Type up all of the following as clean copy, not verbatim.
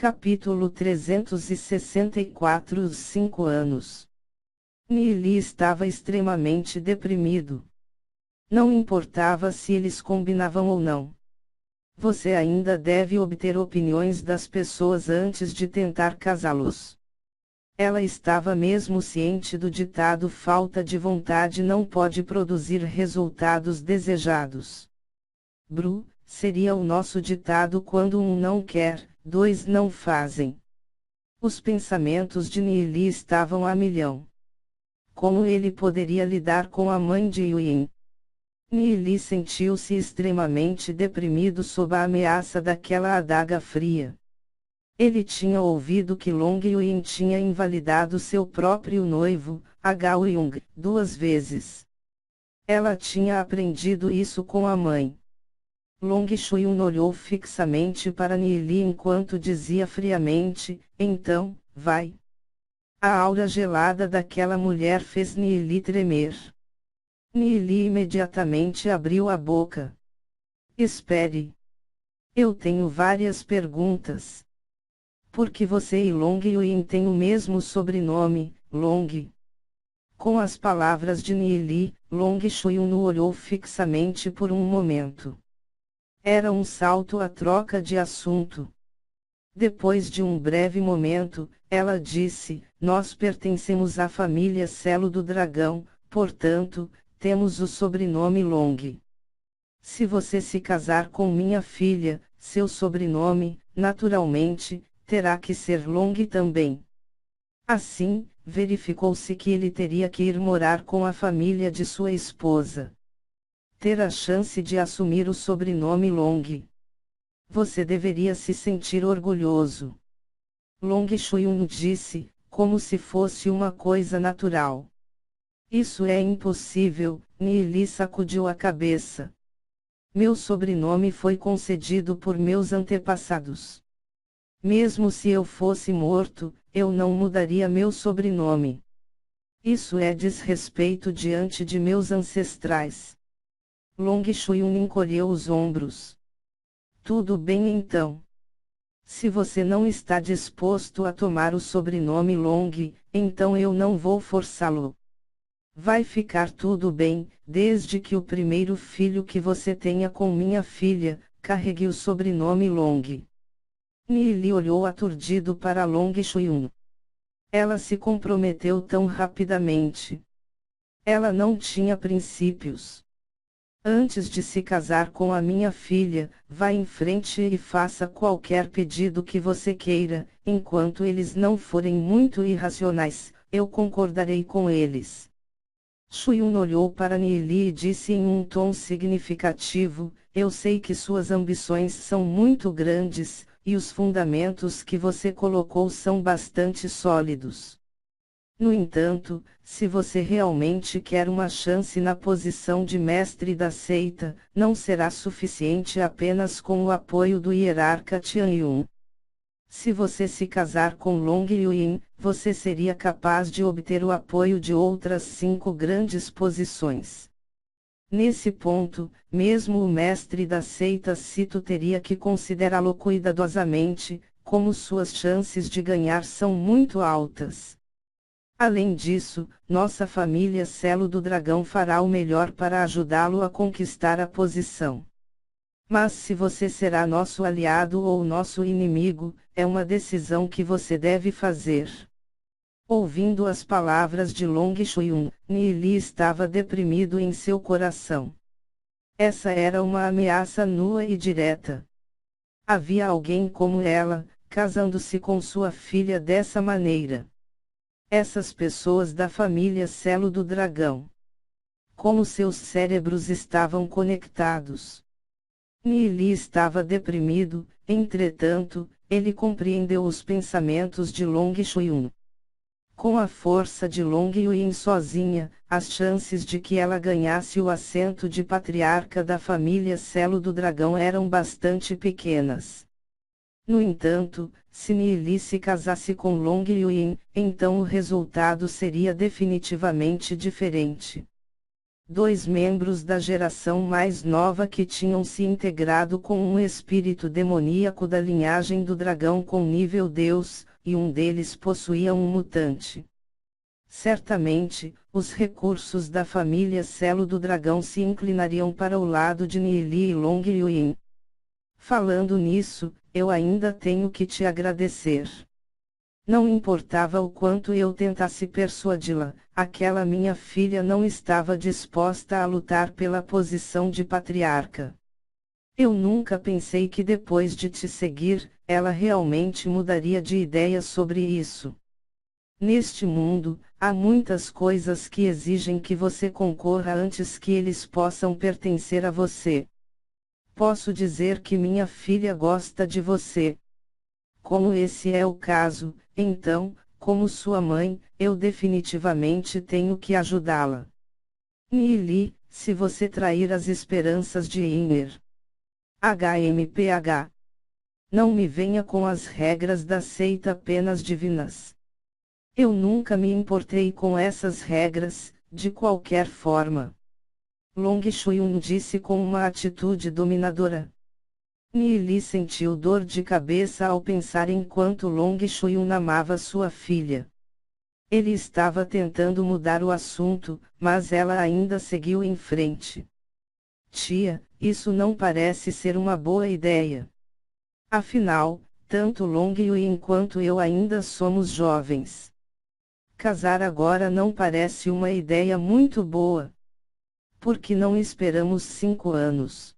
Capítulo 364 Os 5 anos. Nili estava extremamente deprimido. Não importava se eles combinavam ou não. Você ainda deve obter opiniões das pessoas antes de tentar casá-los. Ela estava mesmo ciente do ditado: falta de vontade não pode produzir resultados desejados. Bru, seria o nosso ditado quando um não quer, dois não fazem. Os pensamentos de Nili estavam a milhão. Como ele poderia lidar com a mãe de Yuin? Nili sentiu-se extremamente deprimido sob a ameaça daquela adaga fria. Ele tinha ouvido que Long Yuin tinha invalidado seu próprio noivo, Gao Yung, 2 vezes. Ela tinha aprendido isso com a mãe. Long Shuiyun olhou fixamente para Nili enquanto dizia friamente: então, vai. A aura gelada daquela mulher fez Nili tremer. Nili imediatamente abriu a boca. Espere. Eu tenho várias perguntas. Por que você e Long Yuin têm o mesmo sobrenome, Long? Com as palavras de Nili, Long Shuiyun o olhou fixamente por um momento. Era um salto à troca de assunto. Depois de um breve momento, ela disse: nós pertencemos à família Selo do Dragão, portanto, temos o sobrenome Long. Se você se casar com minha filha, seu sobrenome, naturalmente, terá que ser Long também. Assim, verificou-se que ele teria que ir morar com a família de sua esposa. Ter a chance de assumir o sobrenome Long. Você deveria se sentir orgulhoso. Long Shuiyun disse, como se fosse uma coisa natural. Isso é impossível, Nili sacudiu a cabeça. Meu sobrenome foi concedido por meus antepassados. Mesmo se eu fosse morto, eu não mudaria meu sobrenome. Isso é desrespeito diante de meus ancestrais. Long Shuiyun encolheu os ombros. Tudo bem então. Se você não está disposto a tomar o sobrenome Long, então eu não vou forçá-lo. Vai ficar tudo bem, desde que o primeiro filho que você tenha com minha filha, carregue o sobrenome Long. Nili olhou aturdido para Long Shuiyun. Ela se comprometeu tão rapidamente. Ela não tinha princípios. Antes de se casar com a minha filha, vá em frente e faça qualquer pedido que você queira, enquanto eles não forem muito irracionais, eu concordarei com eles. Shuiyun olhou para Nili e disse em um tom significativo: eu sei que suas ambições são muito grandes, e os fundamentos que você colocou são bastante sólidos. No entanto, se você realmente quer uma chance na posição de mestre da seita, não será suficiente apenas com o apoio do hierarca Tianyun. Se você se casar com Long Yuin, você seria capaz de obter o apoio de outras 5 grandes posições. Nesse ponto, mesmo o mestre da seita Cito teria que considerá-lo cuidadosamente, como suas chances de ganhar são muito altas. Além disso, nossa família Selo do Dragão fará o melhor para ajudá-lo a conquistar a posição. Mas se você será nosso aliado ou nosso inimigo, é uma decisão que você deve fazer. Ouvindo as palavras de Long Shuiyun, Nili estava deprimido em seu coração. Essa era uma ameaça nua e direta. Havia alguém como ela, casando-se com sua filha dessa maneira. Essas pessoas da família Selo do Dragão. Como seus cérebros estavam conectados. Nili estava deprimido, entretanto, ele compreendeu os pensamentos de Long Shuiyun. Com a força de Long Yuin sozinha, as chances de que ela ganhasse o assento de patriarca da família Selo do Dragão eram bastante pequenas. No entanto, se Nili se casasse com Long Yuin, então o resultado seria definitivamente diferente. dois membros da geração mais nova que tinham se integrado com um espírito demoníaco da linhagem do dragão com nível Deus, e um deles possuía um mutante. Certamente, os recursos da família Celo do Dragão se inclinariam para o lado de Nili e Long Yuin. Falando nisso, eu ainda tenho que te agradecer. Não importava o quanto eu tentasse persuadi-la, aquela minha filha não estava disposta a lutar pela posição de patriarca. Eu nunca pensei que depois de te seguir, ela realmente mudaria de ideia sobre isso. Neste mundo, há muitas coisas que exigem que você concorra antes que eles possam pertencer a você. Posso dizer que minha filha gosta de você. Como esse é o caso, então, como sua mãe, eu definitivamente tenho que ajudá-la. Nili, se você trair as esperanças de Iner. HMPH. Não me venha com as regras da seita apenas divinas. Eu nunca me importei com essas regras, de qualquer forma. Long Shuiyun disse com uma atitude dominadora. Nili sentiu dor de cabeça ao pensar em quanto Long Shuiyun amava sua filha. Ele estava tentando mudar o assunto, mas ela ainda seguiu em frente. Tia, isso não parece ser uma boa ideia. Afinal, tanto Long Yuin quanto eu ainda somos jovens. Casar agora não parece uma ideia muito boa. Por que não esperamos 5 anos?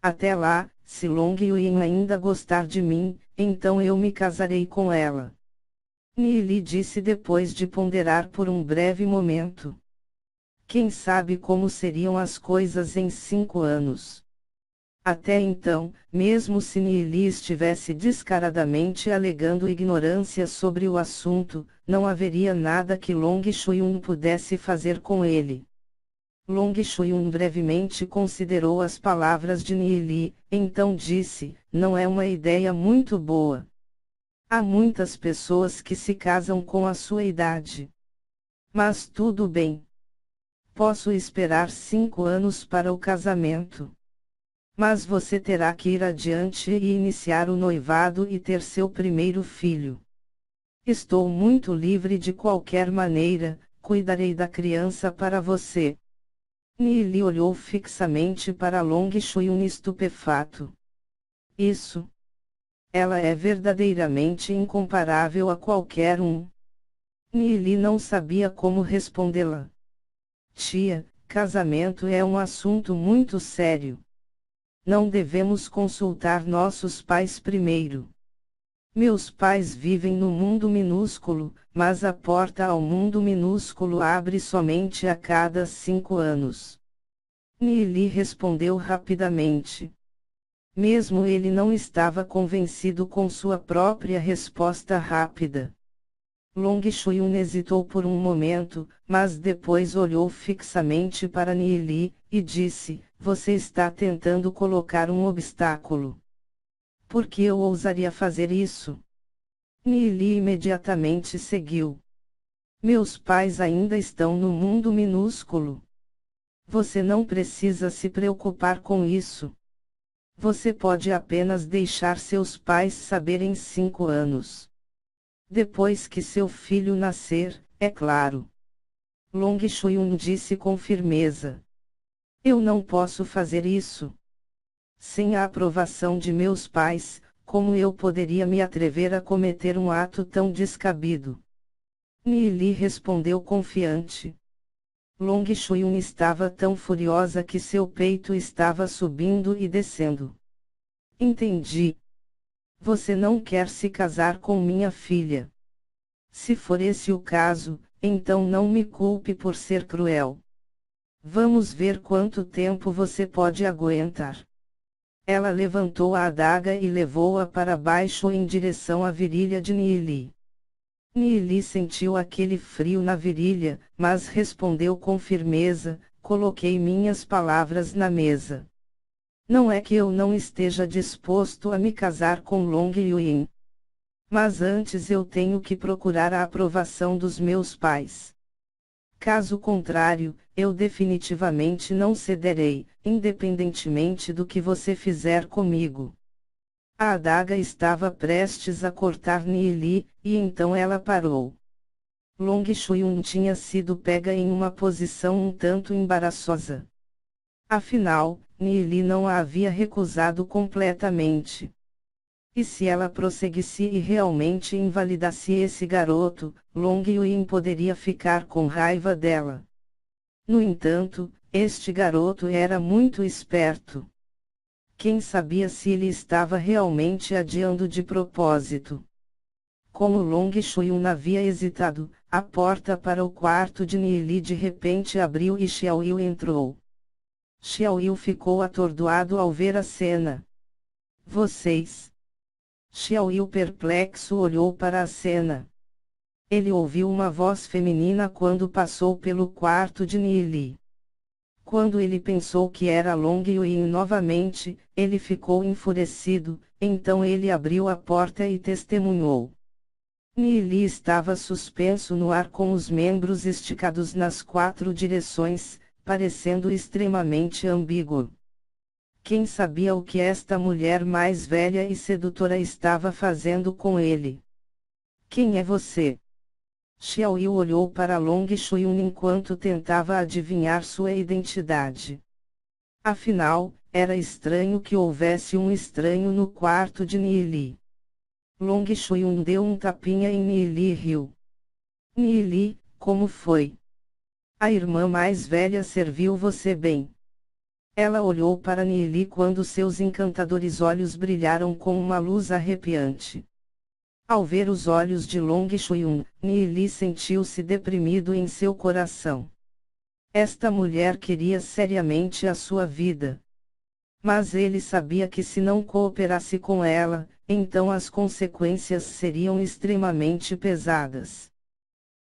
Até lá, se Long Yuin ainda gostar de mim, então eu me casarei com ela. Nili disse depois de ponderar por um breve momento. Quem sabe como seriam as coisas em 5 anos? Até então, mesmo se Nili estivesse descaradamente alegando ignorância sobre o assunto, não haveria nada que Long Shuiyun pudesse fazer com ele. Long Shuiyun brevemente considerou as palavras de Nili, então disse, não é uma ideia muito boa. Há muitas pessoas que se casam com a sua idade. Mas tudo bem. Posso esperar 5 anos para o casamento. Mas você terá que ir adiante e iniciar o noivado e ter seu primeiro filho. Estou muito livre de qualquer maneira, cuidarei da criança para você. Nili olhou fixamente para Long Shuiyun estupefato. Isso. Ela é verdadeiramente incomparável a qualquer um. Nili não sabia como respondê-la. Tia, casamento é um assunto muito sério. Não devemos consultar nossos pais primeiro. Meus pais vivem no mundo minúsculo, mas a porta ao mundo minúsculo abre somente a cada 5 anos. Nili respondeu rapidamente. Mesmo ele não estava convencido com sua própria resposta rápida. Long Shuiyun hesitou por um momento, mas depois olhou fixamente para Nili, e disse, você está tentando colocar um obstáculo. Por que eu ousaria fazer isso? Nili imediatamente seguiu. Meus pais ainda estão no mundo minúsculo. Você não precisa se preocupar com isso. Você pode apenas deixar seus pais saberem 5 anos. Depois que seu filho nascer, é claro. Long Shuiyun disse com firmeza. Eu não posso fazer isso. Sem a aprovação de meus pais, como eu poderia me atrever a cometer um ato tão descabido? Nili respondeu confiante. Long Shuiyun estava tão furiosa que seu peito estava subindo e descendo. Entendi. Você não quer se casar com minha filha. Se for esse o caso, então não me culpe por ser cruel. Vamos ver quanto tempo você pode aguentar. Ela levantou a adaga e levou-a para baixo em direção à virilha de Nili. Nili sentiu aquele frio na virilha, mas respondeu com firmeza, coloquei minhas palavras na mesa. Não é que eu não esteja disposto a me casar com Long Yuin. Mas antes eu tenho que procurar a aprovação dos meus pais. Caso contrário, eu definitivamente não cederei, independentemente do que você fizer comigo. A adaga estava prestes a cortar Nili, e então ela parou. Long Shui-un tinha sido pega em uma posição um tanto embaraçosa. Afinal, Nili não a havia recusado completamente. E se ela prosseguisse e realmente invalidasse esse garoto, Long Yuin poderia ficar com raiva dela. No entanto, este garoto era muito esperto. Quem sabia se ele estava realmente adiando de propósito? Como Long Shui-un havia hesitado, a porta para o quarto de Nili de repente abriu e Xiao Yu entrou. Xiao Yu ficou atordoado ao ver a cena. Vocês? Xiao Yu perplexo olhou para a cena. Ele ouviu uma voz feminina quando passou pelo quarto de Nili. Quando ele pensou que era Long Yuin novamente, ele ficou enfurecido, então ele abriu a porta e testemunhou. Nili estava suspenso no ar com os membros esticados nas 4 direções, parecendo extremamente ambíguo. Quem sabia o que esta mulher mais velha e sedutora estava fazendo com ele? Quem é você? Xiao Yu olhou para Long Shui-un enquanto tentava adivinhar sua identidade. Afinal, era estranho que houvesse um estranho no quarto de Nili. Long Shui-un deu um tapinha em Nili e riu. Nili, como foi? A irmã mais velha serviu você bem. Ela olhou para Nili quando seus encantadores olhos brilharam com uma luz arrepiante. Ao ver os olhos de Long Shui-un, Nili sentiu-se deprimido em seu coração. Esta mulher queria seriamente a sua vida. Mas ele sabia que se não cooperasse com ela, então as consequências seriam extremamente pesadas.